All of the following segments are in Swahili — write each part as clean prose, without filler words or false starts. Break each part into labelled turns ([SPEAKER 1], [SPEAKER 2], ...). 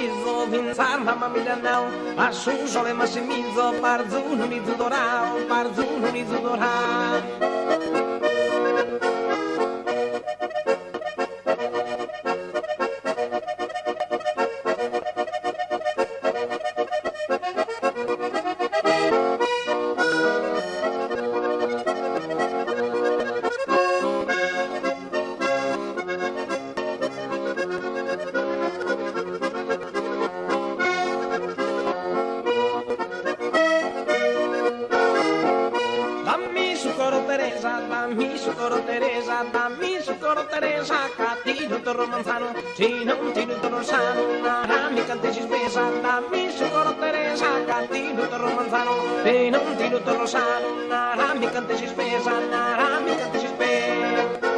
[SPEAKER 1] aviso, vincar mamma mia não. Acho jovem maximizo, parzu no nido doral, parzu no nido doral. Dammi socorro Teresa, cattivo torro manzano, se non ti torro sano, una ramica te si spesa. Dammi socorro Teresa, cattivo torro manzano, se non ti torro sano, una ramica te si spesa, una ramica te si spesa.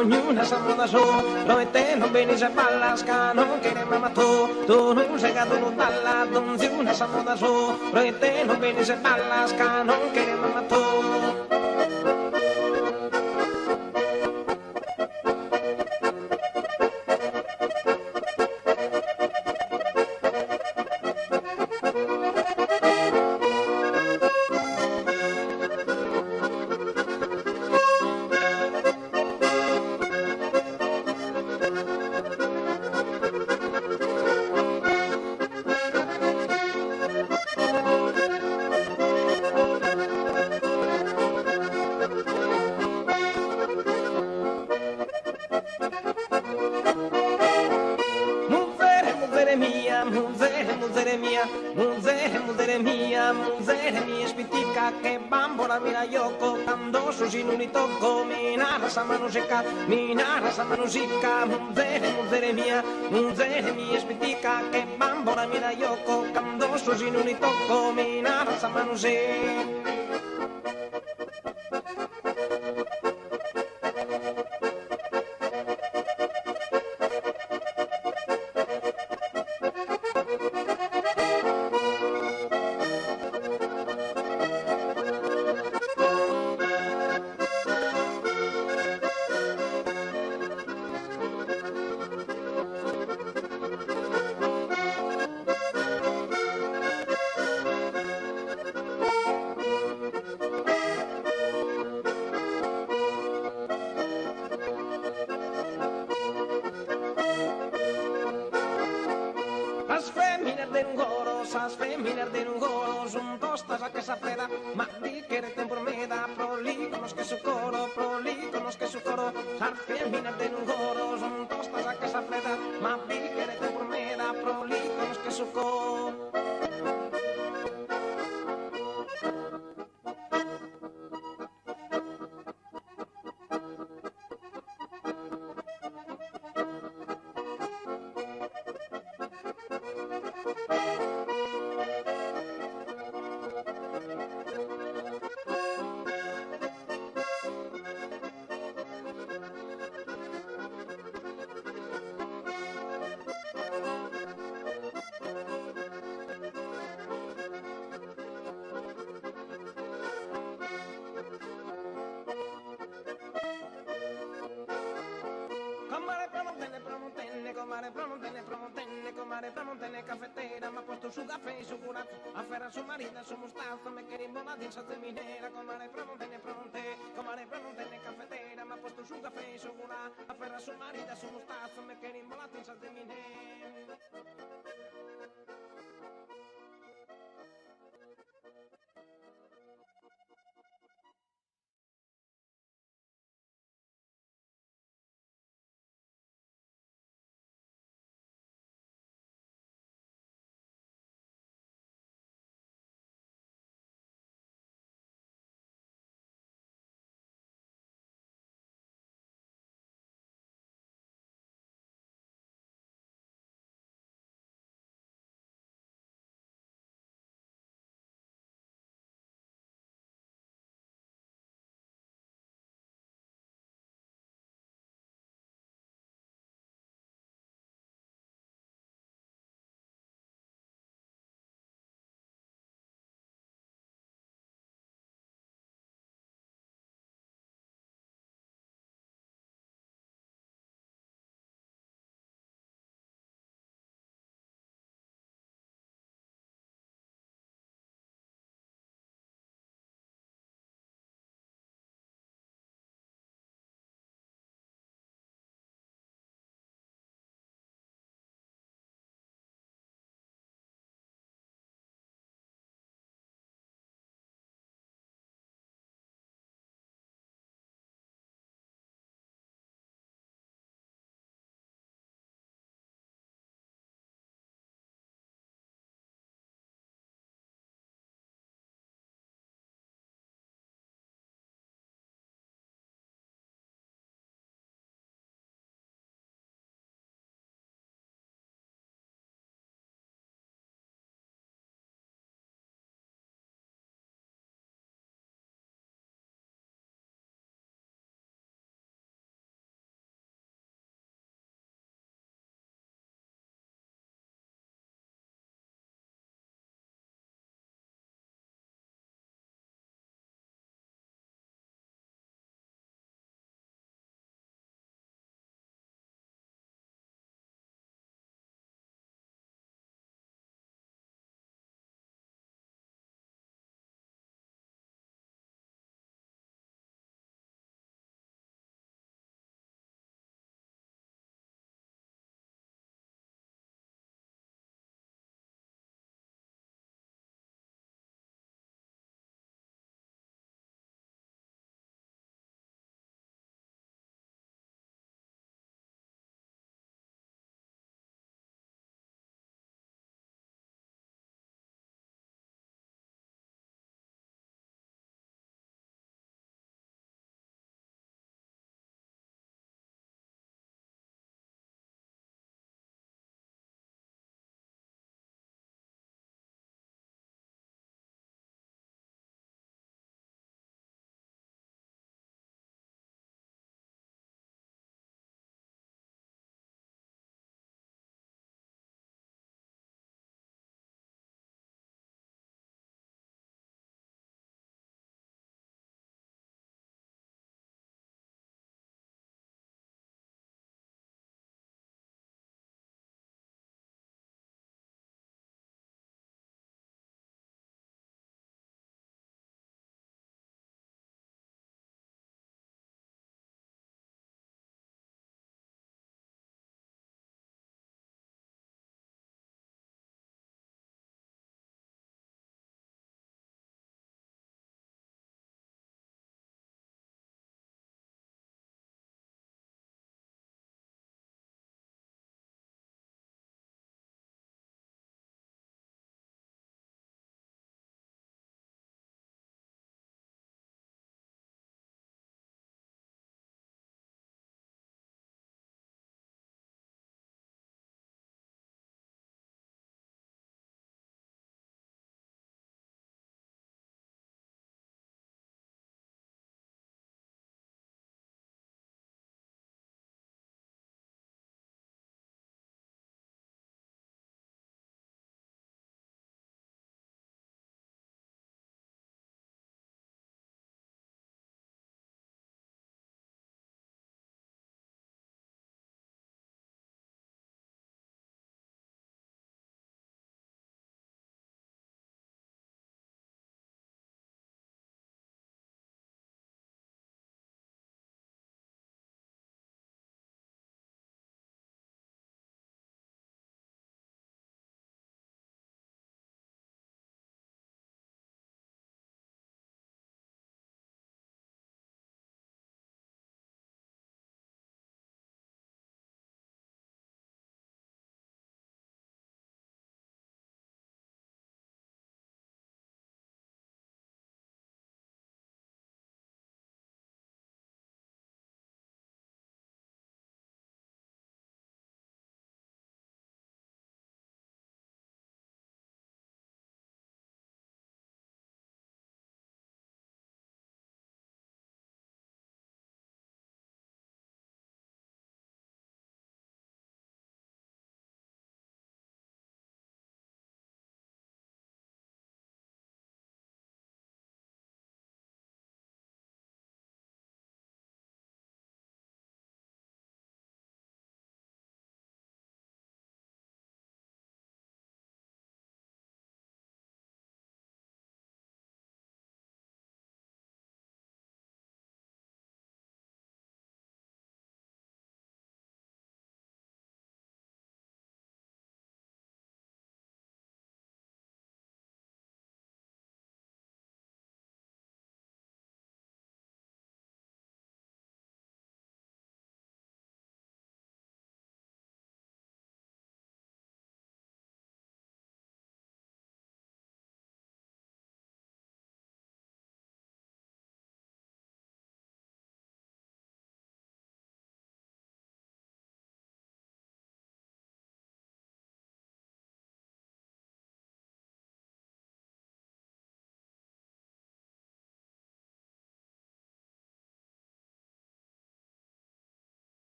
[SPEAKER 1] Ognuno sa moda so, noi te non bene se balla, scano che ne mamma tu non sei caduto dalla donziuna sa moda so, noi te non bene se balla, scano che ne mamma tu. Muzere mia spitica che bambola mira yoko quando susi non li tocco minara sa manusica muzere mia spitica che bambola mira yoko quando susi non li tocco minara sa manusica. As feminas de un goro son tostas a que se freda, ma di que eres por meda, prolígonos que su coro, as feminas de un goro son tostas a que se freda, ma di que eres por meda, prolígonos que su coro. Comare promontene cafetera, ma posto su caffè e su curato, afferra su marina, su mostazo, me che rimbola in salsa minera, comare promontene cafetera, ma posto su caffè e su curato, afferra su marina, su mostazo, me che rimbola in salsa minera.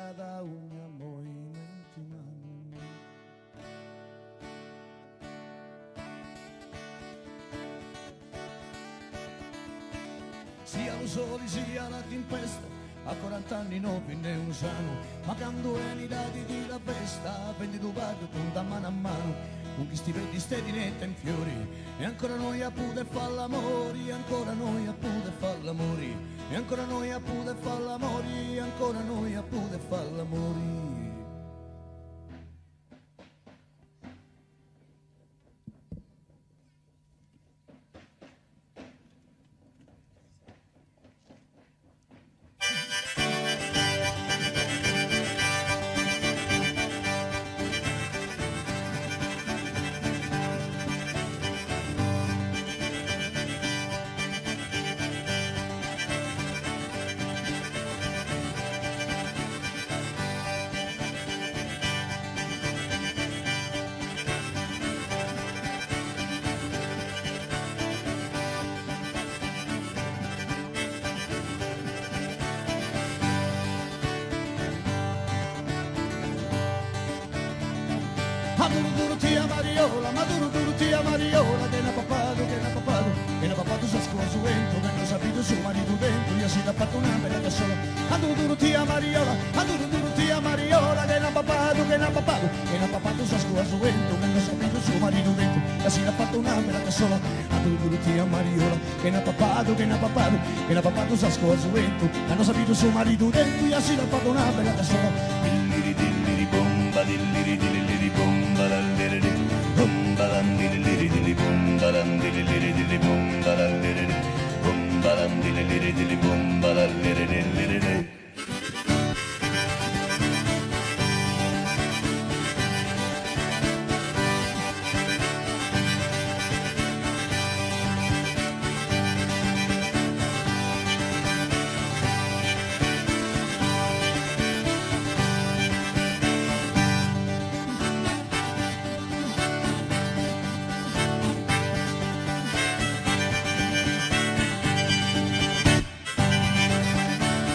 [SPEAKER 2] cada un movimento umano. Sia lo sole sia la tempesta, a 40 anni non ne un sano, ma quando è i dati di la festa, prendi tu pago punta mano a mano, con chi stipendi stedinetta in fiori, e ancora noi a pure fa l'amore, ancora noi a pure fa l'amore, e ancora noi a pure fa l'amore, ancora noi a pure fa l'amore. Maduro duro tia Mariola, maduro duro tia Mariola, che n'ha papato, che n'ha papato sa scuoso vento, che non sapito suo marito dentro, io si l'ha fatto una bella da sola. Maduro duro tia Mariola, maduro duro tia Mariola, che n'ha papato, che n'ha papato sa scuoso vento, che non sapito suo marito dentro, io si l'ha fatto una bella da sola. Maduro duro tia Mariola, che n'ha papato, che n'ha papato sa scuoso vento, che non sapito suo marito dentro, io si l'ha fatto una bella da sola. Dilliri dilliri bomba, dilliri dilliri bomba, dalliri bomba, dilliri dilliri bomba, dilliri dilliri bomba, dalliri bomba, dilliri dilliri bomba, dalliri